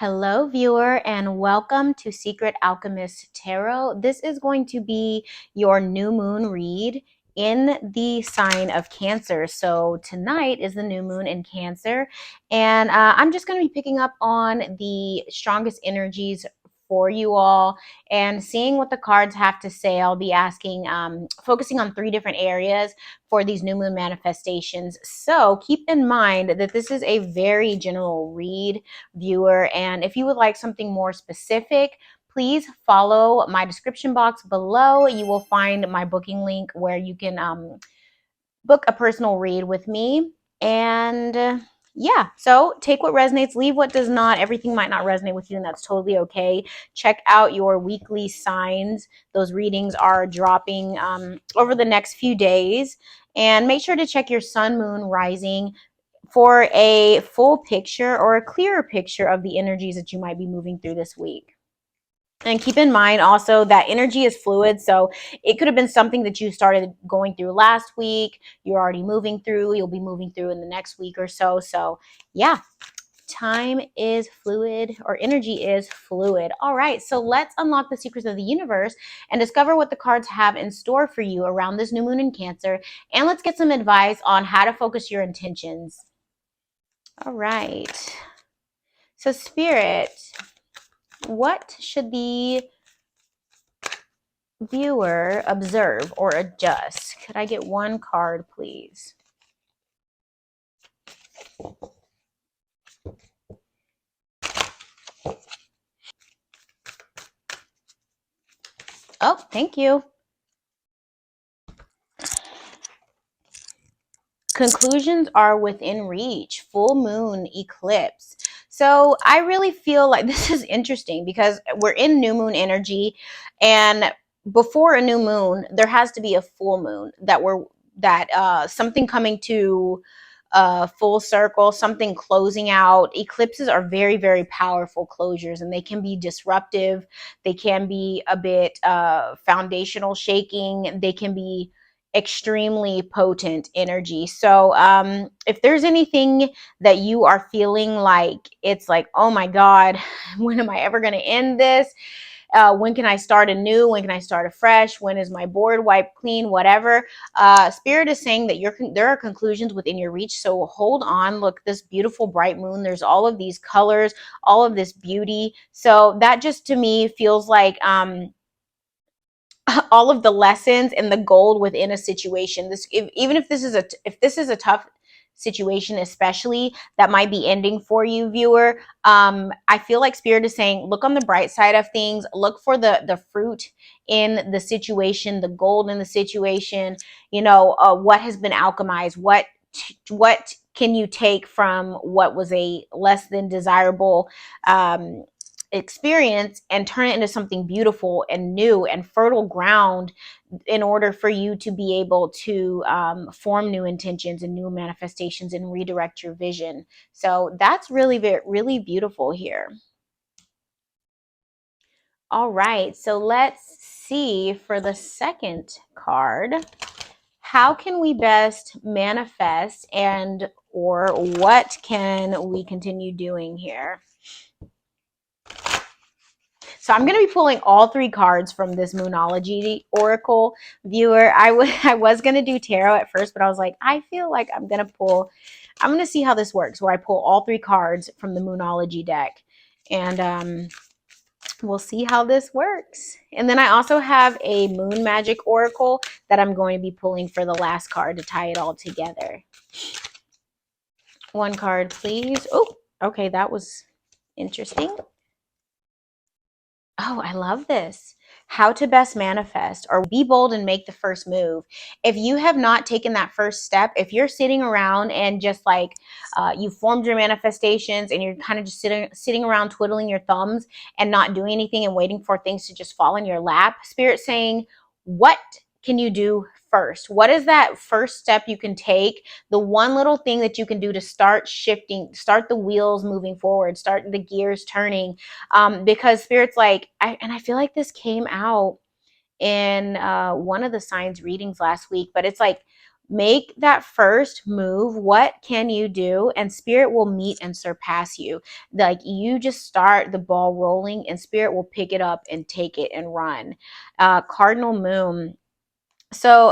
Hello, viewer, and welcome to Secret Alchemist Tarot. This is going to be your new moon read in the sign of Cancer. So tonight is the new moon in Cancer, and I'm just going to be picking up on the strongest energies for you all and seeing what the cards have to say. I'll be asking, focusing on 3 different areas for these new moon manifestations. So keep in mind that this is a very general read, viewer, and if you would like something more specific, please follow my description box below. You will find my booking link where you can book a personal read with me. And yeah, so take what resonates, leave what does not. Everything might not resonate with you, and that's totally okay. Check out your weekly signs. Those readings are dropping over the next few days. And make sure to check your sun, moon, rising for a full picture or a clearer picture of the energies that you might be moving through this week. And keep in mind also that energy is fluid. So it could have been something that you started going through last week. You're already moving through. You'll be moving through in the next week or so. So yeah, time is fluid, or energy is fluid. All right, so let's unlock the secrets of the universe and discover what the cards have in store for you around this new moon in Cancer. And let's get some advice on how to focus your intentions. All right. So Spirit, what should the viewer observe or adjust? Could I get one card, please? Oh, thank you. Conclusions are within reach. Full moon eclipse. So I really feel like this is interesting because we're in new moon energy, and before a new moon, there has to be a full moon that something coming to full circle, something closing out. Eclipses are very, very powerful closures, and they can be disruptive. They can be a bit foundational shaking. They can be extremely potent energy. So if there's anything that you are feeling like it's like, oh my God, when am I ever going to end this? When can I start anew? When can I start afresh? When is my board wiped clean? Whatever. Spirit is saying that there are conclusions within your reach. So hold on. Look, this beautiful bright moon. There's all of these colors, all of this beauty. So that just to me feels like all of the lessons and the gold within a situation. Even if this is a tough situation, especially that might be ending for you, viewer, I feel like Spirit is saying look on the bright side of things, look for the fruit in the situation, the gold in the situation. What has been alchemized, what can you take from what was a less than desirable experience and turn it into something beautiful and new and fertile ground in order for you to be able to form new intentions and new manifestations and redirect your vision. So that's really, really beautiful here. All right, so let's see for the second card. How can we best manifest, and or what can we continue doing here? So I'm going to be pulling all 3 cards from this Moonology Oracle, viewer. I was going to do tarot at first, but I was like, I feel like I'm going to see how this works, where I pull all 3 cards from the Moonology deck. And we'll see how this works. And then I also have a Moon Magic Oracle that I'm going to be pulling for the last card to tie it all together. One card, please. Oh, okay, that was interesting. Oh, I love this. How to best manifest, or be bold and make the first move. If you have not taken that first step, if you're sitting around and just like you formed your manifestations and you're kind of just sitting around twiddling your thumbs and not doing anything and waiting for things to just fall in your lap, Spirit saying, what can you do first? What is that first step you can take? The one little thing that you can do to start shifting, start the wheels moving forward, start the gears turning. Because Spirit's like, I feel like this came out in one of the signs readings last week, but it's like Make that first move. What can you do? And spirit will meet and surpass you. Like, you just start the ball rolling and spirit will pick it up and take it and run. Cardinal moon. So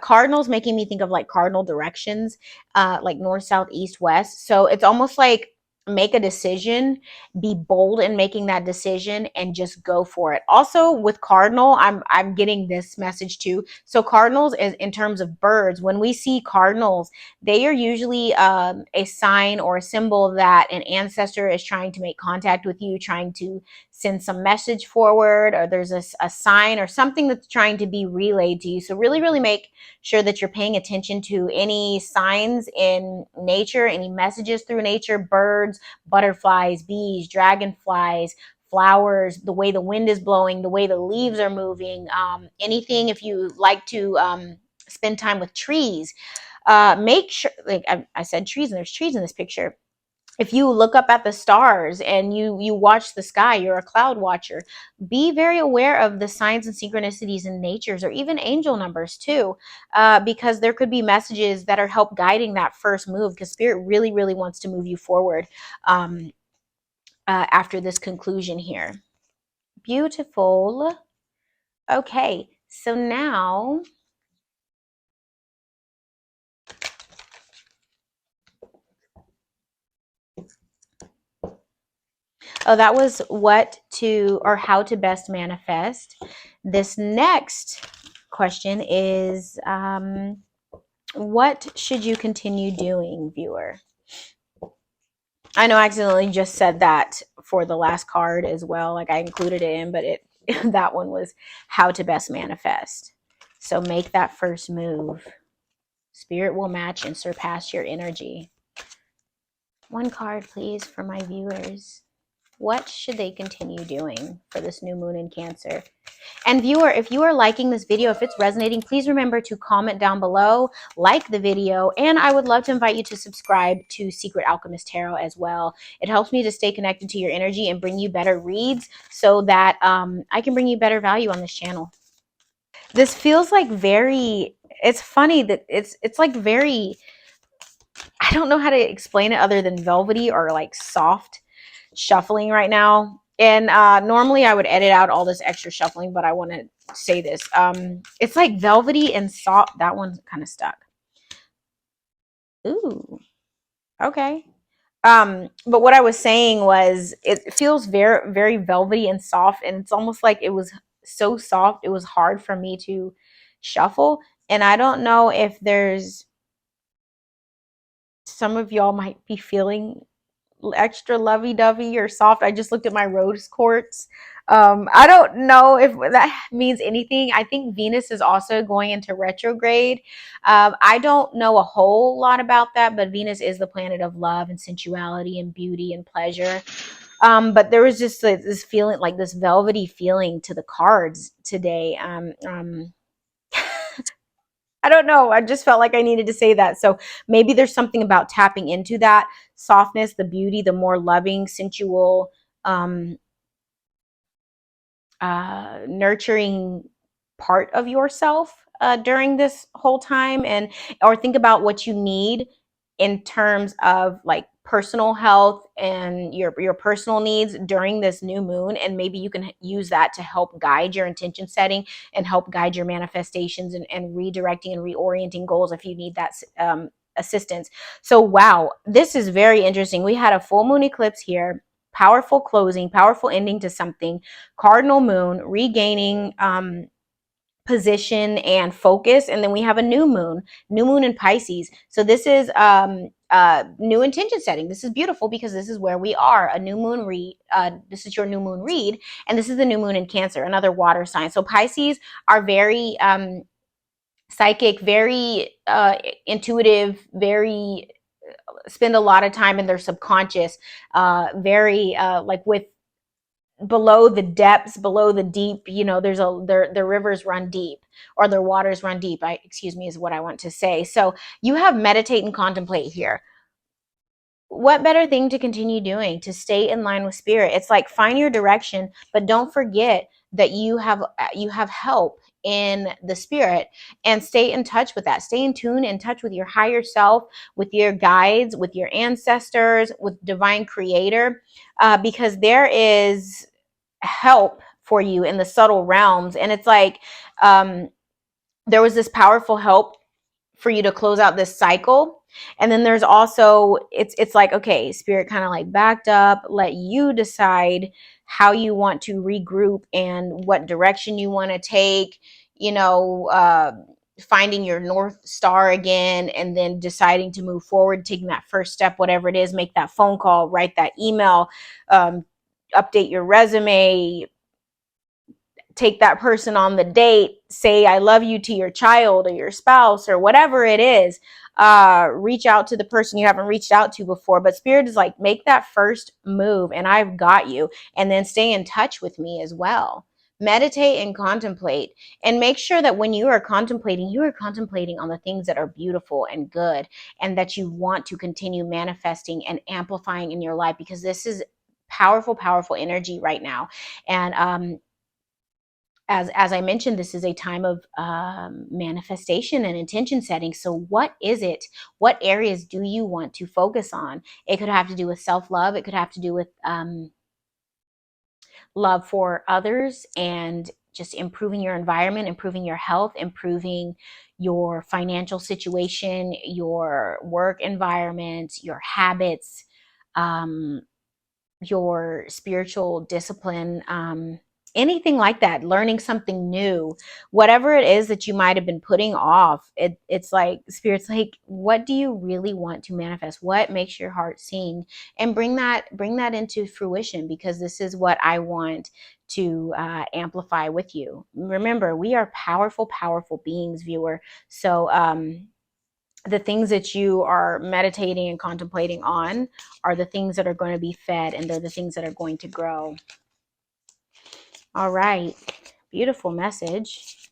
cardinals making me think of like cardinal directions, like north, south, east, west. So it's almost like make a decision, be bold in making that decision, and just go for it. Also with cardinal, I'm getting this message too. So cardinals is in terms of birds. When we see cardinals, they are usually a sign or a symbol that an ancestor is trying to make contact with you, trying to send some message forward, or there's a sign or something that's trying to be relayed to you. So really, really make sure that you're paying attention to any signs in nature, any messages through nature, birds, butterflies, bees, dragonflies, flowers, the way the wind is blowing, the way the leaves are moving, anything. If you like to spend time with trees, make sure, like I said trees, and there's trees in this picture. If you look up at the stars and you watch the sky, you're a cloud watcher. Be very aware of the signs and synchronicities in natures, or even angel numbers too, because there could be messages that are help guiding that first move, because spirit really, really wants to move you forward um, after this conclusion here. Beautiful. Okay, so now oh, that was what to or how to best manifest. This next question is what should you continue doing, viewer? I know I accidentally just said that for the last card as well. Like I included it in, but it that one was how to best manifest. So make that first move. Spirit will match and surpass your energy. One card, please, for my viewers. What should they continue doing for this new moon in Cancer? And viewer, if you are liking this video, if it's resonating, please remember to comment down below, like the video, and I would love to invite you to subscribe to Secret Alchemist Tarot as well. It helps me to stay connected to your energy and bring you better reads so that I can bring you better value on this channel. This feels like very, it's funny that it's like very, I don't know how to explain it other than velvety or like soft shuffling right now. And normally I would edit out all this extra shuffling, but I want to say this. It's like velvety and soft. That one's kind of stuck. Ooh, okay. But what I was saying was it feels very, very velvety and soft, and it's almost like it was so soft, it was hard for me to shuffle. And I don't know if there's some of y'all might be feeling extra lovey-dovey or soft. I just looked at my rose quartz. I don't know if that means anything. I think Venus is also going into retrograde. I don't know a whole lot about that, but Venus is the planet of love and sensuality and beauty and pleasure. But there was just this feeling, like this velvety feeling to the cards today. I don't know. I just felt like I needed to say that. So maybe there's something about tapping into that softness, the beauty, the more loving, sensual, um, nurturing part of yourself during this whole time, and or think about what you need in terms of like personal health and your personal needs during this new moon, and maybe you can use that to help guide your intention setting and help guide your manifestations, and redirecting and reorienting goals if you need that assistance. So wow, this is very interesting. We had a full moon eclipse here, powerful closing, powerful ending to something, cardinal moon, regaining position and focus, and then we have a new moon in Pisces. So this is new intention setting. This is beautiful because this is where we are, a new moon read. This is your new moon read, and this is the new moon in Cancer, another water sign. So Pisces are very psychic, very intuitive, very spend a lot of time in their subconscious, very like with below the depths, below the deep, you know, their rivers run deep, or their waters run deep. Excuse me, is what I want to say. So you have meditate and contemplate here. What better thing to continue doing to stay in line with spirit? It's like find your direction, but don't forget that you have help in the spirit, and stay in touch with that. Stay in tune, in touch with your higher self, with your guides, with your ancestors, with divine creator, because there is help for you in the subtle realms. And it's like, there was this powerful help for you to close out this cycle. And then there's also, it's like, okay, spirit kind of like backed up, let you decide how you want to regroup and what direction you want to take, you know, finding your North Star again, and then deciding to move forward, taking that first step, whatever it is, make that phone call, write that email, update your resume, take that person on the date, say I love you to your child or your spouse or whatever it is. Reach out to the person you haven't reached out to before. But spirit is like, make that first move and I've got you. And then stay in touch with me as well. Meditate and contemplate, and make sure that when you are contemplating on the things that are beautiful and good, and that you want to continue manifesting and amplifying in your life, because this is powerful, powerful energy right now. And as I mentioned, this is a time of manifestation and intention setting. So what is it? What areas do you want to focus on? It could have to do with self-love. It could have to do with love for others, and just improving your environment, improving your health, improving your financial situation, your work environment, your habits, your spiritual discipline, anything like that, learning something new, whatever it is that you might have been putting off. It's like spirit's like, what do you really want to manifest? What makes your heart sing? And bring that into fruition, because this is what I want to amplify with you. Remember, we are powerful, powerful beings, viewer. So the things that you are meditating and contemplating on are the things that are going to be fed, and they're the things that are going to grow. All right. Beautiful message.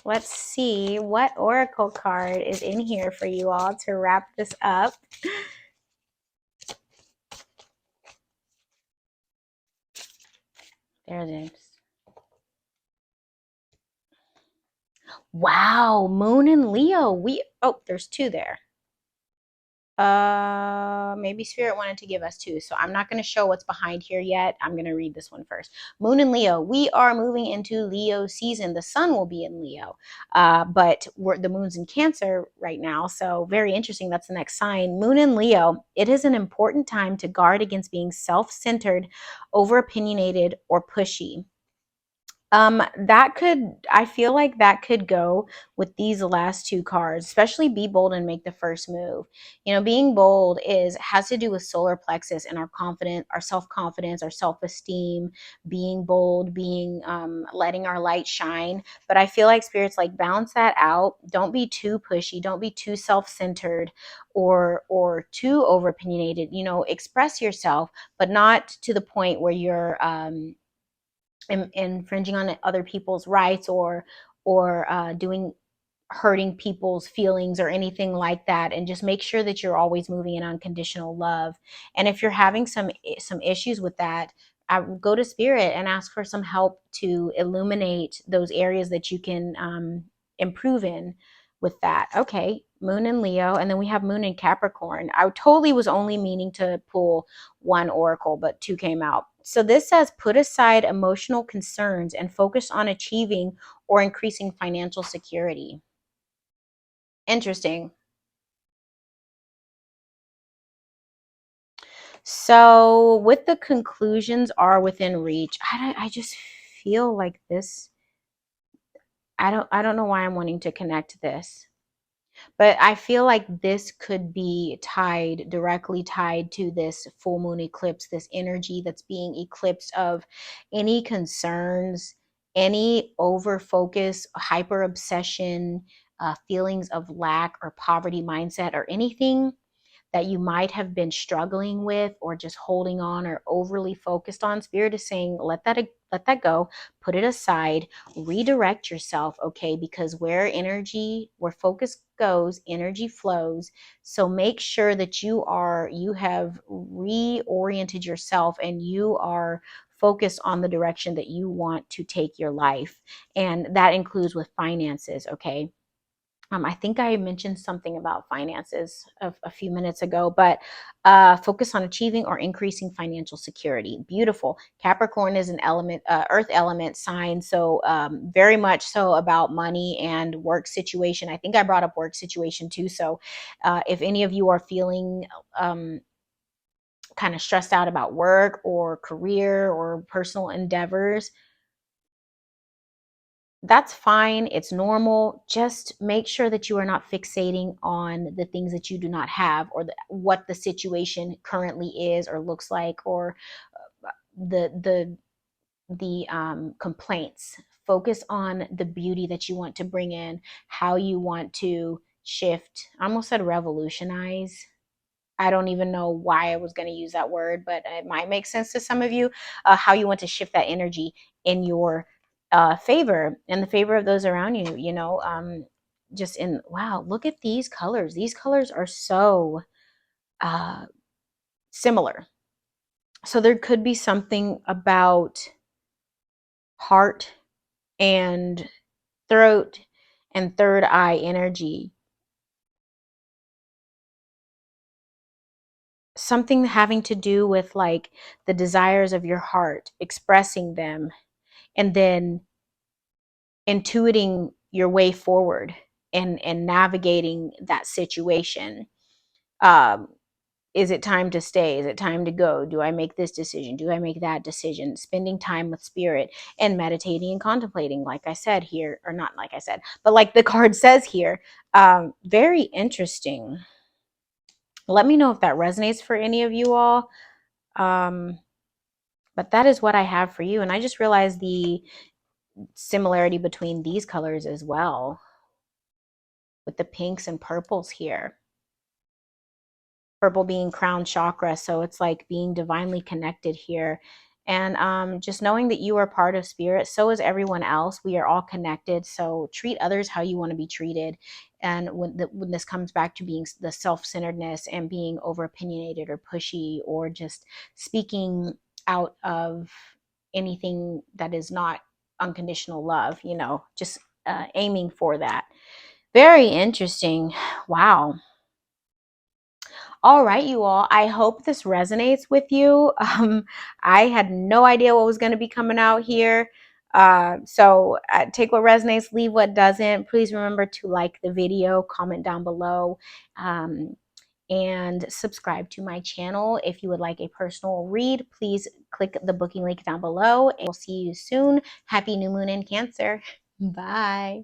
Let's see what oracle card is in here for you all to wrap this up. There it is. Wow, Moon and Leo. There's two there. Maybe spirit wanted to give us two, so I'm not going to show what's behind here yet. I'm going to read this one first. Moon and Leo, we are moving into Leo season. The sun will be in Leo, but the moon's in Cancer right now, so very interesting. That's the next sign. Moon and Leo, it is an important time to guard against being self-centered, over opinionated, or pushy. I feel like that could go with these last two cards, especially be bold and make the first move. You know, being bold has to do with solar plexus and our confidence, our self-confidence, our self-esteem, being bold, being, letting our light shine. But I feel like spirit's like, balance that out. Don't be too pushy. Don't be too self-centered or too over opinionated. You know, express yourself, but not to the point where you're, infringing on other people's rights, or doing hurting people's feelings or anything like that. And just make sure that you're always moving in unconditional love. And if you're having some issues with that, I go to spirit and ask for some help to illuminate those areas that you can improve in with that. Okay, Moon and Leo, and then we have Moon and Capricorn. I totally was only meaning to pull one oracle, but two came out. So this says, put aside emotional concerns and focus on achieving or increasing financial security. Interesting. So with the conclusions are within reach, I just feel like this. I don't know why I'm wanting to connect this. But I feel like this could be directly tied to this full moon eclipse, this energy that's being eclipsed of any concerns, any over focus, hyper obsession, feelings of lack or poverty mindset, or anything that you might have been struggling with or just holding on or overly focused on. Spirit is saying, let that go, put it aside, redirect yourself, okay? Because where focus goes, energy flows. So make sure that you have reoriented yourself, and you are focus on the direction that you want to take your life. And that includes with finances, okay? I think I mentioned something about finances a few minutes ago, but focus on achieving or increasing financial security. Beautiful. Capricorn is an element, earth element sign. So very much so about money and work situation. I think I brought up work situation too. So if any of you are feeling kind of stressed out about work or career or personal endeavors, that's fine. It's normal. Just make sure that you are not fixating on the things that you do not have, or what the situation currently is or looks like, or the complaints. Focus on the beauty that you want to bring in, how you want to shift. I almost said revolutionize. I don't even know why I was going to use that word, but it might make sense to some of you, how you want to shift that energy in your favor and the favor of those around you, just in, wow, look at these colors. These colors are so uh, similar. So there could be something about heart and throat and third eye energy, something having to do with like the desires of your heart, expressing them, and then intuiting your way forward and navigating that situation. um is it time to stay? Is it time to go? Do I make this decision? Do I make that decision? Spending time with spirit and meditating and contemplating, like I said here, or not like I said, but like the card says here. Very interesting. Let me know if that resonates for any of you all. um but that is what I have for you, and I just realized the similarity between these colors as well, with the pinks and purples here. Purple being crown chakra, so it's like being divinely connected here. And just knowing that you are part of spirit, so is everyone else. We are all connected, so treat others how you want to be treated. And when this comes back to being the self-centeredness and being over opinionated or pushy, or just speaking out of anything that is not unconditional love, just aiming for that. Very interesting. Wow. All right, you all. I hope this resonates with you. I had no idea what was going to be coming out here. So take what resonates, leave what doesn't. Please remember to like the video, comment down below, and subscribe to my channel. If you would like a personal read, please click the booking link down below. And we'll see you soon. Happy new moon in Cancer. Bye.